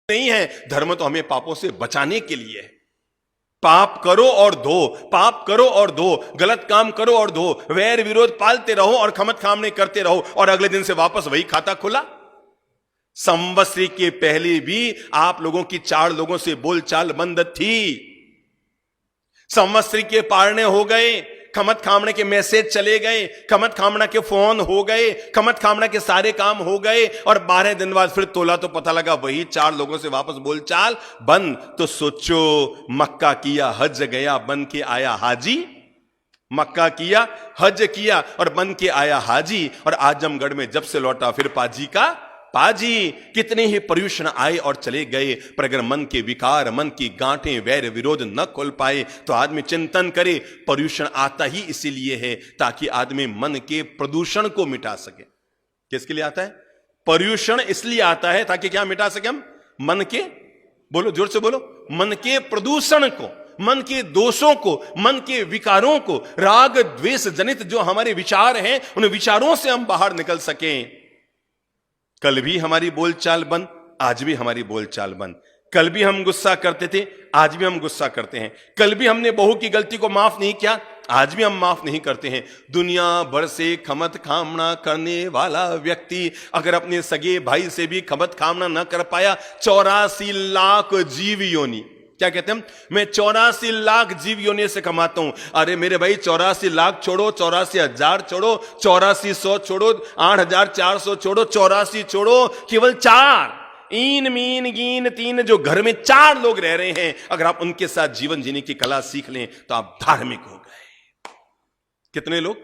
नहीं है। धर्म तो हमें पापों से बचाने के लिए है। पाप करो और धो, पाप करो और धो, गलत काम करो और धो, वैर विरोध पालते रहो और खमत खामने करते रहो, और अगले दिन से वापस वही खाता खुला। संवत्सरी के पहले भी आप लोगों की 4 लोगों से बोलचाल बंद थी। संवत्सरी के पारने हो गए, खमत खामने के मैसेज चले गए, खमत खामना के फोन हो गए, खमत खामना के सारे काम हो गए, और 12 दिन बाद फिर तोला तो पता लगा वही 4 लोगों से वापस बोलचाल बंद। तो सोचो, मक्का किया, हज गया, बन के आया हाजी। मक्का किया, हज किया और बन के आया हाजी, और आजमगढ़ में जब से लौटा फिर पाजी का पाजी। कितने ही पर्यूषण आए और चले गए, पर अगर मन के विकार, मन की गांठें, वैर विरोध न खोल पाए तो आदमी चिंतन करे। पर्यूषण आता ही इसीलिए है ताकि आदमी मन के प्रदूषण को मिटा सके। किसके लिए आता है पर्यूषण? इसलिए आता है ताकि क्या मिटा सके हम? मन के, बोलो जोर से बोलो, मन के प्रदूषण को, मन के दोषों को, मन के विकारों को, राग द्वेष जनित जो हमारे विचार हैं उन विचारों से हम बाहर निकल सकें। कल भी हमारी बोलचाल बंद, आज भी हमारी बोलचाल बंद। कल भी हम गुस्सा करते थे, आज भी हम गुस्सा करते हैं। कल भी हमने बहू की गलती को माफ नहीं किया, आज भी हम माफ नहीं करते हैं। दुनिया भर से खमत खामना करने वाला व्यक्ति अगर अपने सगे भाई से भी खमत खामना न कर पाया, 84 लाख जीव योनि, क्या कहते हैं, मैं 84 लाख जीव योनि से कमाता हूं। अरे मेरे भाई 84 लाख छोड़ो, 84,000 छोड़ो, 8400 छोड़ो, 8,400 छोड़ो, 84 छोड़ो, केवल 4 ईन मीन गीन 3 जो घर में 4 लोग रह रहे हैं, अगर आप उनके साथ जीवन जीने की कला सीख लें तो आप धार्मिक हो गए। कितने लोग?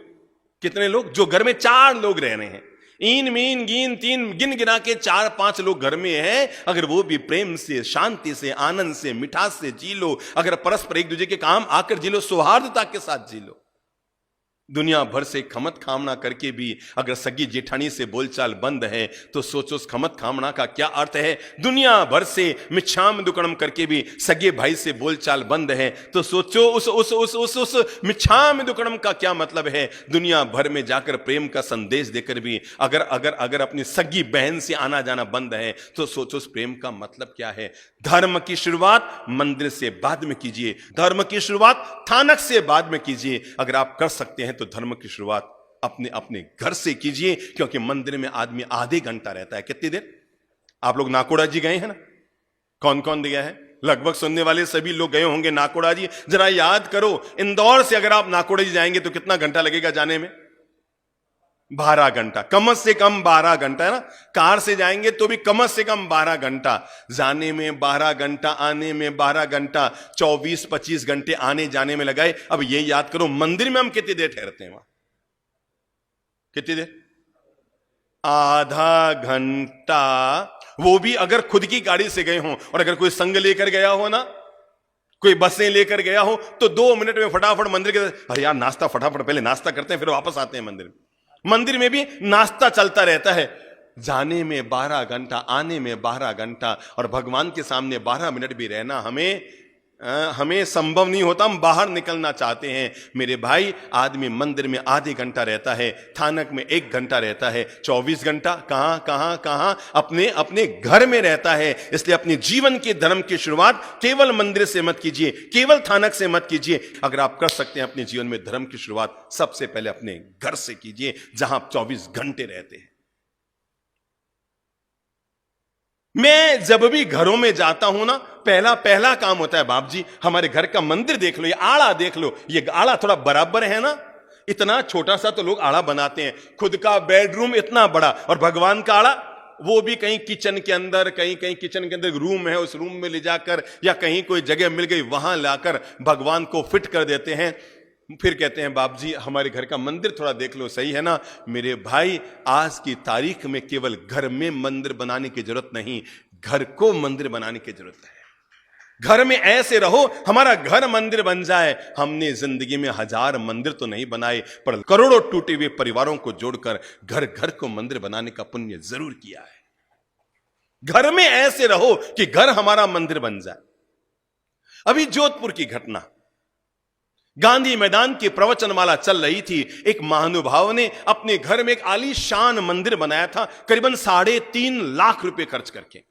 कितने लोग? जो घर में 4 लोग रह रहे हैं, ईन मीन गीन 3 गिन गिना के 4-5 लोग घर में हैं, अगर वो भी प्रेम से, शांति से, आनंद से, मिठास से जी लो, अगर परस्पर एक दूसरे के काम आकर जी लो, सौहार्दता के साथ जी लो। दुनिया भर से खमत खामना करके भी अगर सगी जेठानी से बोलचाल बंद है तो सोचो उस खमत खामना का क्या अर्थ है। दुनिया भर से मिच्छाम दुक्कड़म करके भी सगे भाई से बोलचाल बंद है तो सोचो उस मिच्छाम दुक्कड़म का क्या मतलब है। दुनिया भर में जाकर प्रेम का संदेश देकर भी अगर अगर अगर अपनी सगी बहन से आना जाना बंद है तो सोचो उस प्रेम का मतलब क्या है। धर्म की शुरुआत मंदिर से बाद में कीजिए, धर्म की शुरुआत थानक से बाद में कीजिए। अगर आप कर सकते हैं तो धर्म की शुरुआत अपने अपने घर से कीजिए, क्योंकि मंदिर में आदमी आधे घंटा रहता है। कितनी देर? आप लोग नाकोड़ा जी गए हैं ना? कौन कौन गया है? लगभग सुनने वाले सभी लोग गए होंगे नाकोड़ा जी। जरा याद करो, इंदौर से अगर आप नाकोड़ा जी जाएंगे तो कितना घंटा लगेगा जाने में? 12 घंटा, कम से कम 12 घंटा है ना। कार से जाएंगे तो भी कम से कम 12 घंटा, जाने में 12 घंटा, आने में 12 घंटा, 24-25 घंटे आने जाने में लगाए। अब ये याद करो मंदिर में हम कितनी देर ठहरते हैं? वहां कितनी देर? आधा घंटा, वो भी अगर खुद की गाड़ी से गए हों। और अगर कोई संग लेकर गया हो ना, कोई बसें लेकर गया हो तो 2 मिनट में फटाफट मंदिर के, अरे यार नाश्ता फटाफट पहले नाश्ता करते हैं फिर वापस आते हैं मंदिर में। मंदिर में भी नाश्ता चलता रहता है। जाने में 12 घंटा, आने में 12 घंटा, और भगवान के सामने 12 मिनट भी रहना हमें संभव नहीं होता। हम बाहर निकलना चाहते हैं। मेरे भाई, आदमी मंदिर में आधे घंटा रहता है, थानक में 1 घंटा रहता है, 24 घंटा कहां अपने अपने घर में रहता है। इसलिए अपने जीवन के धर्म की शुरुआत केवल मंदिर से मत कीजिए, केवल थानक से मत कीजिए। अगर आप कर सकते हैं अपने जीवन में धर्म की शुरुआत सबसे पहले अपने घर से कीजिए, जहां आप 24 घंटे रहते हैं। मैं जब भी घरों में जाता हूं ना, पहला काम होता है, बाप जी हमारे घर का मंदिर देख लो, ये आड़ा देख लो, ये आड़ा थोड़ा बराबर है ना। इतना छोटा सा तो लोग आड़ा बनाते हैं, खुद का बेडरूम इतना बड़ा, और भगवान का आड़ा वो भी कहीं किचन के अंदर, कहीं किचन के अंदर रूम है, उस रूम में ले जाकर, या कहीं कोई जगह मिल गई वहां लाकर भगवान को फिट कर देते हैं। फिर कहते हैं बाप जी हमारे घर का मंदिर थोड़ा देख लो, सही है ना। मेरे भाई, आज की तारीख में केवल घर में मंदिर बनाने की जरूरत नहीं, घर को मंदिर बनाने की जरूरत है। घर में ऐसे रहो हमारा घर मंदिर बन जाए। हमने जिंदगी में 1000 मंदिर तो नहीं बनाए, पर करोड़ों टूटे हुए परिवारों को जोड़कर घर घर को मंदिर बनाने का पुण्य जरूर किया है। घर में ऐसे रहो कि घर हमारा मंदिर बन जाए। अभी जोधपुर की घटना, गांधी मैदान की प्रवचनमाला चल रही थी। एक महानुभाव ने अपने घर में एक आलीशान मंदिर बनाया था, करीबन 3.5 लाख रुपए खर्च करके।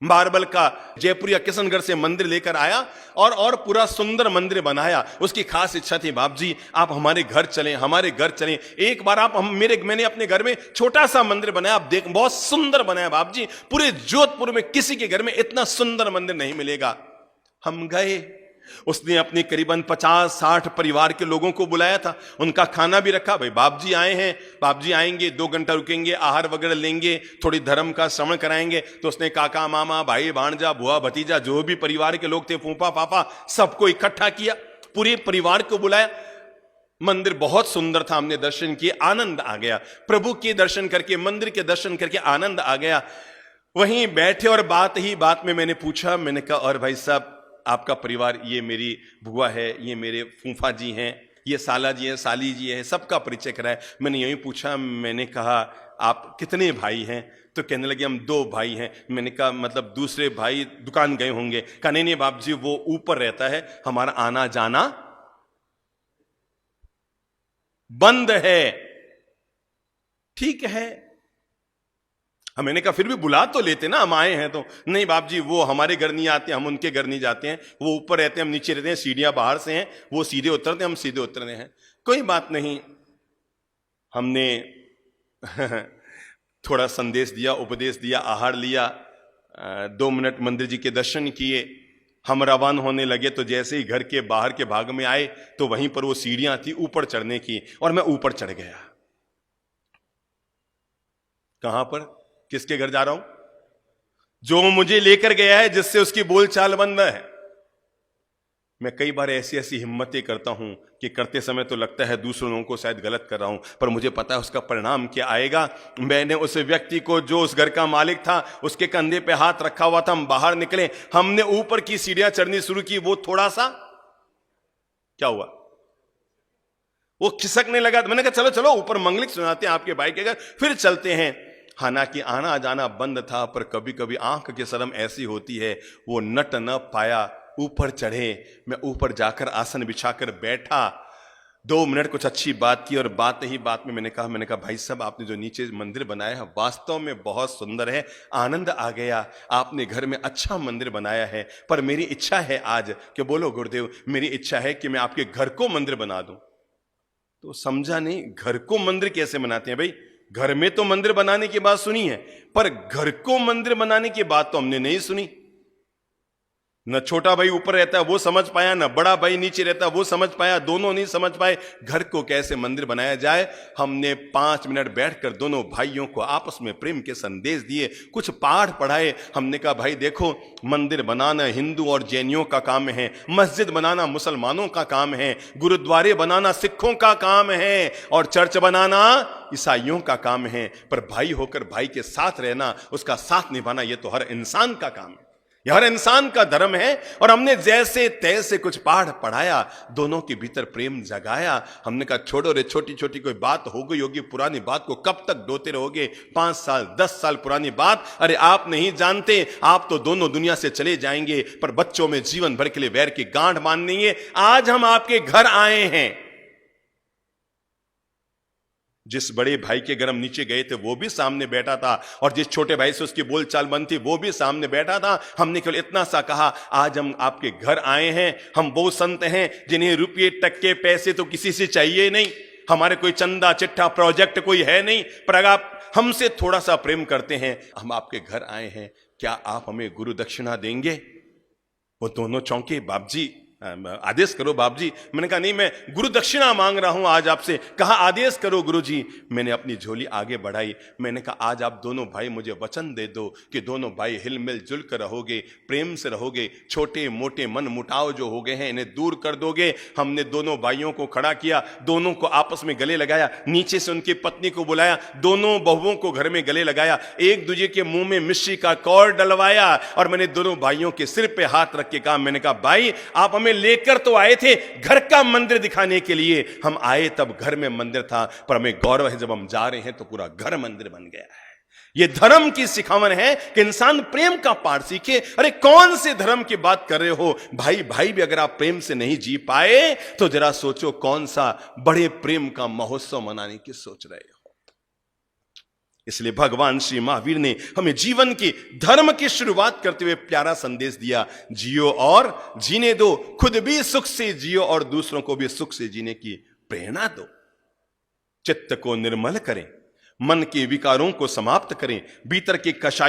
मार्बल का जयपुर या किशनगढ़ से मंदिर लेकर आया और पूरा सुंदर मंदिर बनाया। उसकी खास इच्छा थी, बाप जी आप हमारे घर चलें, हमारे घर चलें, एक बार आप मैंने अपने घर में छोटा सा मंदिर बनाया, आप देख बहुत सुंदर बनाया बाप जी, पूरे जोधपुर में किसी के घर में इतना सुंदर मंदिर नहीं मिलेगा। हम गए, उसने अपने करीबन 50-60 परिवार के लोगों को बुलाया था, उनका खाना भी रखा। भाई बाप जी आए हैं, बाप जी आएंगे, 2 घंटा रुकेंगे, आहार वगैरह लेंगे, थोड़ी धर्म का श्रवण कराएंगे। तो उसने काका मामा भाई भांजा बुआ भतीजा जो भी परिवार के लोग थे, फूफा पापा, सबको इकट्ठा किया, पूरे परिवार को बुलाया। मंदिर बहुत सुंदर था, हमने दर्शन किए, आनंद आ गया, प्रभु के दर्शन करके, मंदिर के दर्शन करके आनंद आ गया। वहीं बैठे और बात ही बात में मैंने पूछा, मैंने कहा और भाई साहब आपका परिवार, ये मेरी बुआ है, ये मेरे फूफा जी हैं, ये साला जी हैं, साली जी हैं, सबका परिचय कराया। मैंने यही पूछा, मैंने कहा आप कितने भाई हैं? तो कहने लगे हम 2 भाई हैं। मैंने कहा मतलब दूसरे भाई दुकान गए होंगे? कहा नहीं बाप जी वो ऊपर रहता है, हमारा आना जाना बंद है। ठीक है, मैंने कहा फिर भी बुला तो लेते ना, हम आए हैं तो। नहीं बाप जी वो हमारे घर नहीं आते, हम उनके घर नहीं जाते हैं, वो ऊपर रहते हैं, हम नीचे रहते हैं, सीढ़ियां बाहर से हैं, वो सीधे उतरते हैं, हम सीधे उतरते हैं। कोई बात नहीं, हमने थोड़ा संदेश दिया, उपदेश दिया, आहार लिया, 2 मिनट मंदिर जी के दर्शन किए, हम रवाना होने लगे। तो जैसे ही घर के बाहर के भाग में आए तो वहीं पर वो सीढ़ियां थी ऊपर चढ़ने की, और मैं ऊपर चढ़ गया। कहां पर, किसके घर जा रहा हूं? जो मुझे लेकर गया है, जिससे उसकी बोलचाल बंद है। मैं कई बार ऐसी हिम्मतें करता हूं कि करते समय तो लगता है दूसरों लोगों को शायद गलत कर रहा हूं, पर मुझे पता है उसका परिणाम क्या आएगा। मैंने उस व्यक्ति को, जो उस घर का मालिक था, उसके कंधे पे हाथ रखा हुआ था, हम बाहर निकले, हमने ऊपर की सीढ़ियां चढ़नी शुरू की। वो थोड़ा सा क्या हुआ, वो खिसकने लगा। मैंने कहा चलो चलो ऊपर मंगलिक सुनाते हैं आपके भाई के घर, फिर चलते हैं। हालांकि आना जाना बंद था, पर कभी कभी आंख की शर्म ऐसी होती है, वो नट न पाया, ऊपर चढ़े। मैं ऊपर जाकर आसन बिछाकर बैठा, 2 मिनट कुछ अच्छी बात की, और बात ही बात में मैंने कहा भाई साहब आपने जो नीचे मंदिर बनाया है वास्तव में बहुत सुंदर है, आनंद आ गया, आपने घर में अच्छा मंदिर बनाया है, पर मेरी इच्छा है आज कि, बोलो गुरुदेव, मेरी इच्छा है कि मैं आपके घर को मंदिर बना दूं। तो समझा नहीं, घर को मंदिर कैसे बनाते हैं भाई? घर में तो मंदिर बनाने की बात सुनी है, पर घर को मंदिर बनाने की बात तो हमने नहीं सुनी। न छोटा भाई ऊपर रहता है वो समझ पाया, न बड़ा भाई नीचे रहता है वो समझ पाया, दोनों नहीं समझ पाए घर को कैसे मंदिर बनाया जाए। हमने 5 मिनट बैठकर दोनों भाइयों को आपस में प्रेम के संदेश दिए, कुछ पाठ पढ़ाए। हमने कहा भाई देखो, मंदिर बनाना हिंदू और जैनियों का काम है, मस्जिद बनाना मुसलमानों का काम है, गुरुद्वारे बनाना सिखों का काम है, और चर्च बनाना ईसाइयों का काम है। पर भाई होकर भाई के साथ रहना, उसका साथ निभाना, यह तो हर इंसान का काम है, हर इंसान का धर्म है। और हमने जैसे तैसे कुछ पाठ पढ़ाया, दोनों के भीतर प्रेम जगाया। हमने कहा छोड़ो रे, छोटी छोटी कोई बात हो गई होगी, पुरानी बात को कब तक ढोते रहोगे, 5 साल 10 साल पुरानी बात, अरे आप नहीं जानते, आप तो दोनों दुनिया से चले जाएंगे, पर बच्चों में जीवन भर के लिए वैर की गांठ बांधनी है। आज हम आपके घर आए हैं, जिस बड़े भाई के घर हम नीचे गए थे वो भी सामने बैठा था, और जिस छोटे भाई से उसकी बोलचाल बंद थी वो भी सामने बैठा था। हमने केवल इतना सा कहा, आज हम आपके घर आए हैं, हम वो संत हैं जिन्हें रुपये टक्के पैसे तो किसी से चाहिए नहीं, हमारे कोई चंदा चिट्ठा प्रोजेक्ट कोई है नहीं, पर अगर आप हमसे थोड़ा सा प्रेम करते हैं, हम आपके घर आए हैं, क्या आप हमें गुरु दक्षिणा देंगे? वो दोनों चौंके, बाप जी आदेश करो बाप जी। मैंने कहा नहीं, मैं गुरु दक्षिणा मांग रहा हूं आज आपसे। कहा आदेश करो गुरु जी। मैंने अपनी झोली आगे बढ़ाई, मैंने कहा आज आप दोनों भाई मुझे वचन दे दो कि दोनों भाई हिल मिल जुल कर रहोगे, प्रेम से रहोगे, छोटे मोटे मन मुटाव जो हो गए हैं इन्हें दूर कर दोगे। हमने दोनों भाइयों को खड़ा किया, दोनों को आपस में गले लगाया, नीचे से उनकी पत्नी को बुलाया, दोनों बहुओं को घर में गले लगाया, एक दूसरे के मुंह में मिश्री का कौर डलवाया, और मैंने दोनों भाइयों के सिर पे हाथ रख के कहा, मैंने कहा भाई आप हमें लेकर तो आए थे घर का मंदिर दिखाने के लिए, हम आए तब घर में मंदिर था, पर हमें गौरव है जब हम जा रहे हैं तो पूरा घर मंदिर बन गया है। यह धर्म की सिखावन है कि इंसान प्रेम का पाठ सीखे। अरे कौन से धर्म की बात कर रहे हो भाई? भाई भी अगर आप प्रेम से नहीं जी पाए तो जरा सोचो कौन सा बड़े प्रेम का महोत्सव मनाने की सोच रहे हो। इसलिए भगवान श्री महावीर ने हमें जीवन के धर्म की शुरुआत करते हुए प्यारा संदेश दिया, जियो और जीने दो, खुद भी सुख से जियो और दूसरों को भी सुख से जीने की प्रेरणा दो। चित्त को निर्मल करें, मन के विकारों को समाप्त करें, भीतर के कषाय